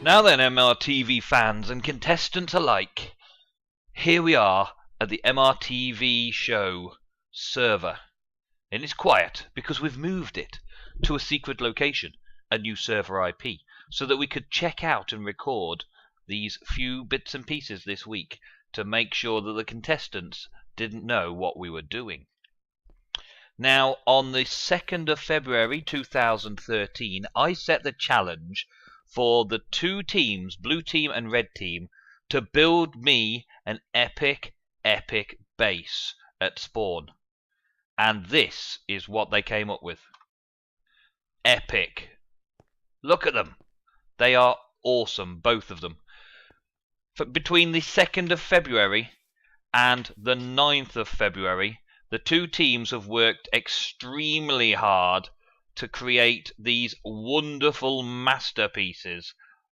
Now then, MRTV fans and contestants alike, here we are at the MRTV show server. And it's quiet because we've moved it to a secret location, a new server IP, so that we could check out and record these few bits and pieces this week to make sure that the contestants didn't know what we were doing. Now, on the 2nd of February 2013, I set the challenge for the two teams, blue team and red team, to build me an epic base at spawn. And this is what they came up with. Epic. Look at them. They are awesome, both of them. Between the 2nd of February and the 9th of February, the two teams have worked extremely hard to create these wonderful masterpieces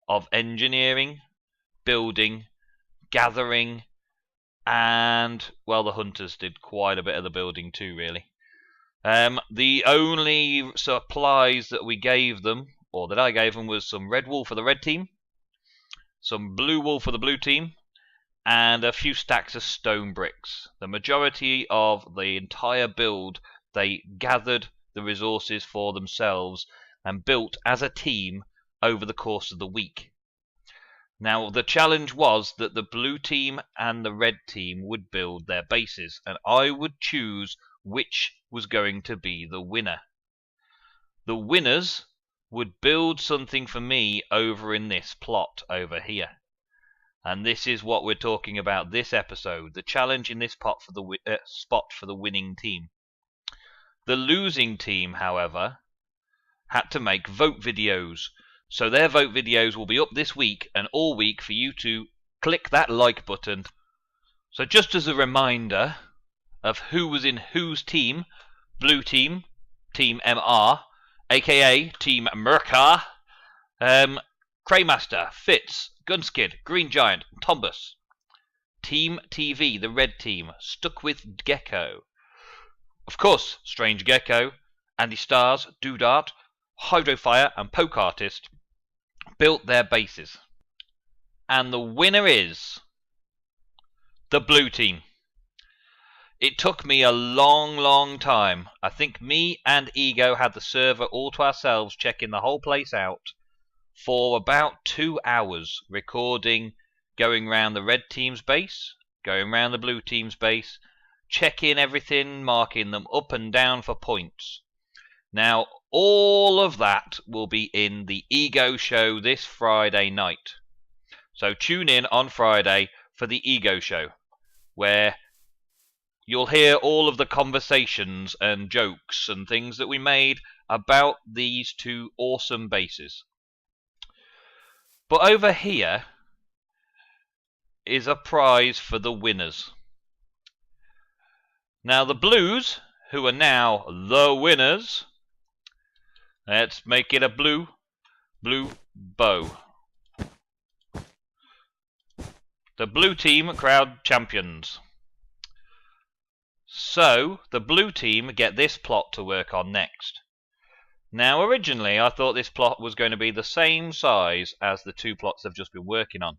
of engineering, building, gathering, and, well, the hunters did quite a bit of the building too, really. The only supplies that we gave them, or that I gave them, was some red wool for the red team, some blue wool for the blue team, and a few stacks of stone bricks. The majority of the entire build, they gathered the resources for themselves and built as a team over the course of the week. Now, the challenge was that the blue team and the red team would build their bases, and I would choose which was going to be the winner. The winners would build something for me over in this plot over here. And this is what we're talking about this episode, the challenge in this spot for the winning team. The losing team, however, had to make vote videos. So their vote videos will be up this week and all week for you to click that like button. So just as a reminder of who was in whose team, blue team, Team MR, aka Team Merca, Craymaster, Fitz, Gunskid, Green Giant, Tombus. Team TV, the red team, stuck with Gecko. Of course, Strange Gecko, Andy Stars, Doodart, Hydrofire, and Poke Artist built their bases. And the winner is the blue team. It took me a long time. I think me and Ego had the server all to ourselves, checking the whole place out for about 2 hours, recording, going round the red team's base, going round the blue team's base, checking everything, marking them up and down for points. Now, all of that will be in the Ego Show this Friday night. So tune in on Friday for the Ego Show, where you'll hear all of the conversations and jokes and things that we made about these two awesome bases. But over here is a prize for the winners. Now the blues, who are now the winners, let's make it a blue bow. The blue team crowd champions. So the blue team get this plot to work on next. Now originally I thought this plot was going to be the same size as the two plots I've just been working on.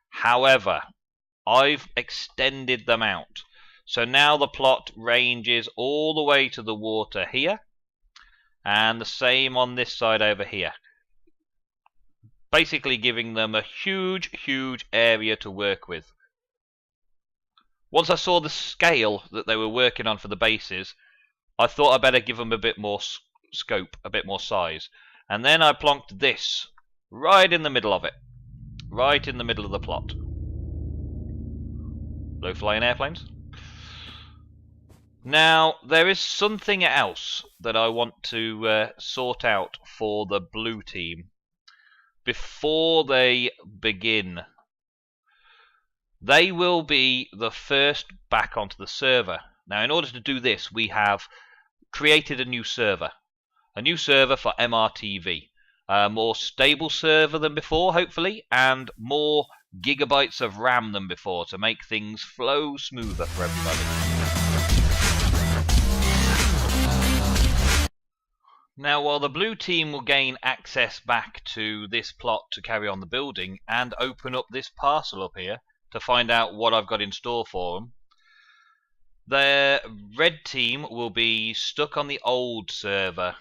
However, I've extended them out. So now the plot ranges all the way to the water here, and the same on this side over here. Basically giving them a huge area to work with. Once I saw the scale that they were working on for the bases, I thought I'd better give them a bit more scope, a bit more size. And then I plonked this right in the middle of it. Right in the middle of the plot. Low-flying airplanes. Now, there is something else that I want to sort out for the blue team before they begin. They will be the first back onto the server. Now, in order to do this, we have created a new server for MRTV. A more stable server than before, hopefully, and more gigabytes of RAM than before to make things flow smoother for everybody. Now, while the blue team will gain access back to this plot to carry on the building and open up this parcel up here to find out what I've got in store for them, the red team will be stuck on the old server,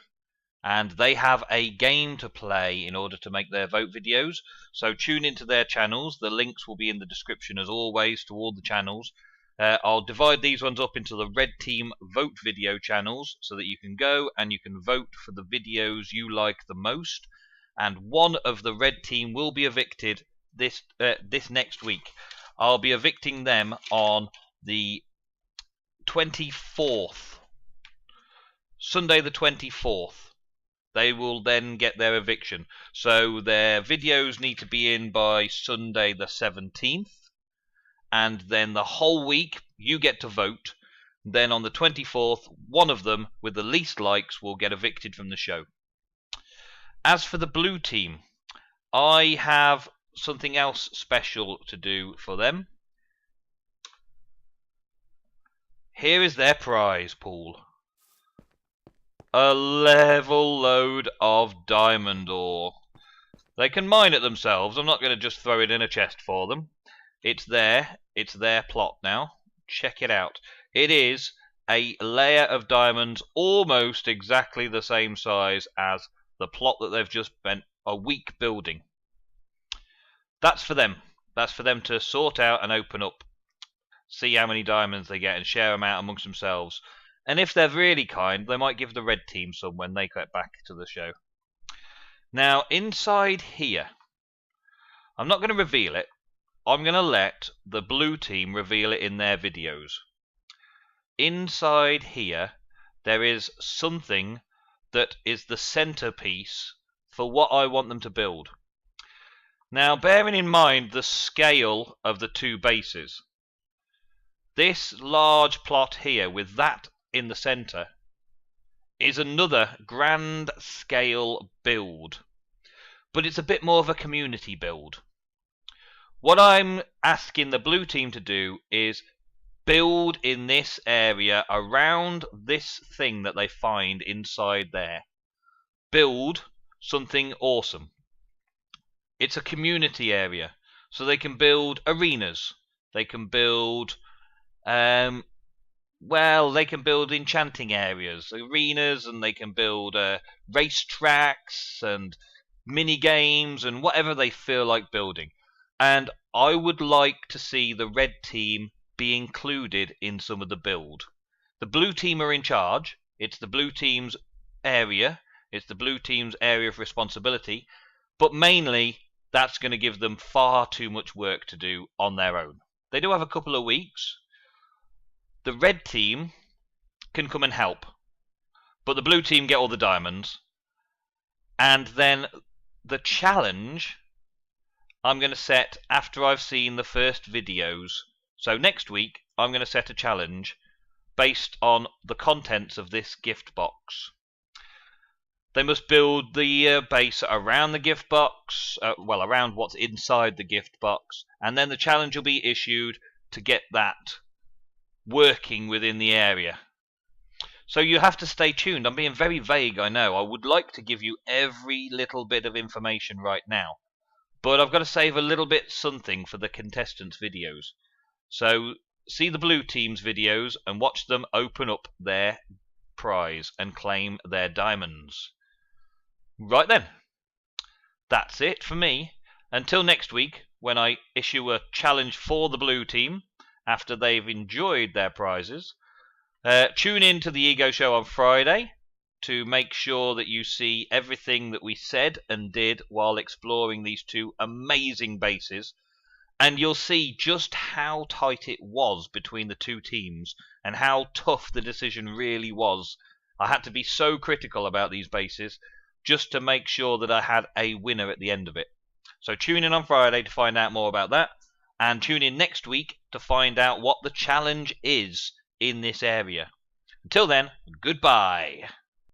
and they have a game to play in order to make their vote videos. So tune into their channels. The links will be in the description as always to all the channels. I'll divide these ones up into the red team vote video channels so that you can go and you can vote for the videos you like the most. And one of the red team will be evicted this next week. I'll be evicting them on the 24th, Sunday the 24th. They will then get their eviction. So their videos need to be in by Sunday the 17th. And then the whole week you get to vote. Then on the 24th, one of them with the least likes will get evicted from the show. As for the blue team, I have something else special to do for them. Here is their prize pool. A level load of diamond ore. They can mine it themselves. I'm not going to just throw it in a chest for them. It's there. It's their plot now. Check it out. It is a layer of diamonds almost exactly the same size as the plot that they've just spent a week building. That's for them. That's for them to sort out and open up. See how many diamonds they get and share them out amongst themselves. And if they're really kind, they might give the red team some when they get back to the show. Now, inside here, I'm not going to reveal it. I'm going to let the blue team reveal it in their videos. Inside here, there is something that is the centerpiece for what I want them to build. Now, bearing in mind the scale of the two bases, this large plot here with that in the center is another grand scale build, but it's a bit more of a community build. What I'm asking the blue team to do is build in this area around this thing that they find inside there. Build something awesome. It's a community area, so they can build arenas. They can build they can build enchanting areas, arenas, and they can build race tracks and mini games and whatever they feel like building. And I would like to see the red team be included in some of the build. The blue team are in charge. It's the blue team's area. It's the blue team's area of responsibility. But mainly, that's going to give them far too much work to do on their own. They do have a couple of weeks. The red team can come and help, but the blue team get all the diamonds. And then the challenge I'm going to set after I've seen the first videos. So next week I'm going to set a challenge based on the contents of this gift box. They must build the base around the gift box, around what's inside the gift box, and then the challenge will be issued to get that working within the area. So you have to stay tuned. I'm being very vague, I know. I would like to give you every little bit of information right now, but I've got to save a little bit something for the contestants' videos. So see the blue team's videos and watch them open up their prize and claim their diamonds. Right then, that's it for me. Until next week, when I issue a challenge for the blue team after they've enjoyed their prizes. Tune in to the Ego Show on Friday to make sure that you see everything that we said and did while exploring these two amazing bases. And you'll see just how tight it was between the two teams and how tough the decision really was. I had to be so critical about these bases just to make sure that I had a winner at the end of it. So tune in on Friday to find out more about that. And tune in next week to find out what the challenge is in this area. Until then, goodbye.